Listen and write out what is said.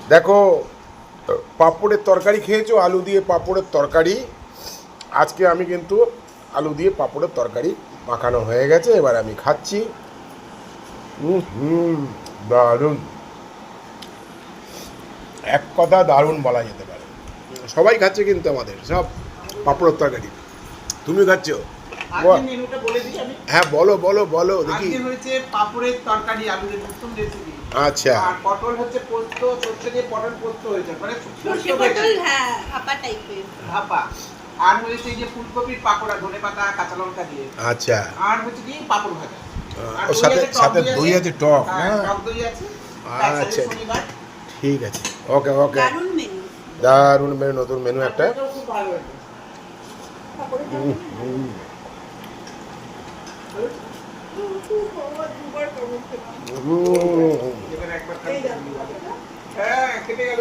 দেখো, পাঁপড়ের তরকারি খেয়েছো, আলু দিয়ে পাঁপড়ের তরকারি। আজকে আমি কিন্তু আলু দিয়ে পাঁপড়ের তরকারি মাখানো হয়ে গেছে, এবার আমি খাচ্ছি। হুম, দারুণ, এক কথা দারুণ বলা যেতে পারে। সবাই খাচ্ছে কিন্তু আমাদের সব পাঁপড়ের তরকারি। তুমি খাচ্ছ? আজকে মেনুটা বলে দিই আমি। হ্যাঁ, বলো বলো বলো দেখি। আজকে হয়েছে পাপড়ের তরকারি, আলুর নতুন রেসিপি। আচ্ছা। আর পটল হচ্ছে পোস্ত, সরষে দিয়ে পটল পোস্ত হয়েছে, মানে সর্ষে পটল, হ্যাঁ, ভাপা টাইপের। ভাপা। আর হয়েছে এই যে ফুলকপির পাকোড়া, ধনেপাতা কাঁচা লঙ্কা দিয়ে। আচ্ছা। আর হচ্ছে কি পাপড় ভাজা। আর ওর দই সাথে আছে, টক সাথে দই আছে। আছে, টক। হ্যাঁ, হ্যাঁ, টক দই আছে। তার সাথে আচ্ছা শনিবার। ঠিক আছে। ওকে ওকে, দারুণ মেনু। দারুণ মেনু, নতুন মেনু একটা। পাপড়টাও খুব ভালো হয়েছে। হুম, হুম। হুম। এখানে একবার খাচ্ছি। হ্যাঁ, কেটে গেল।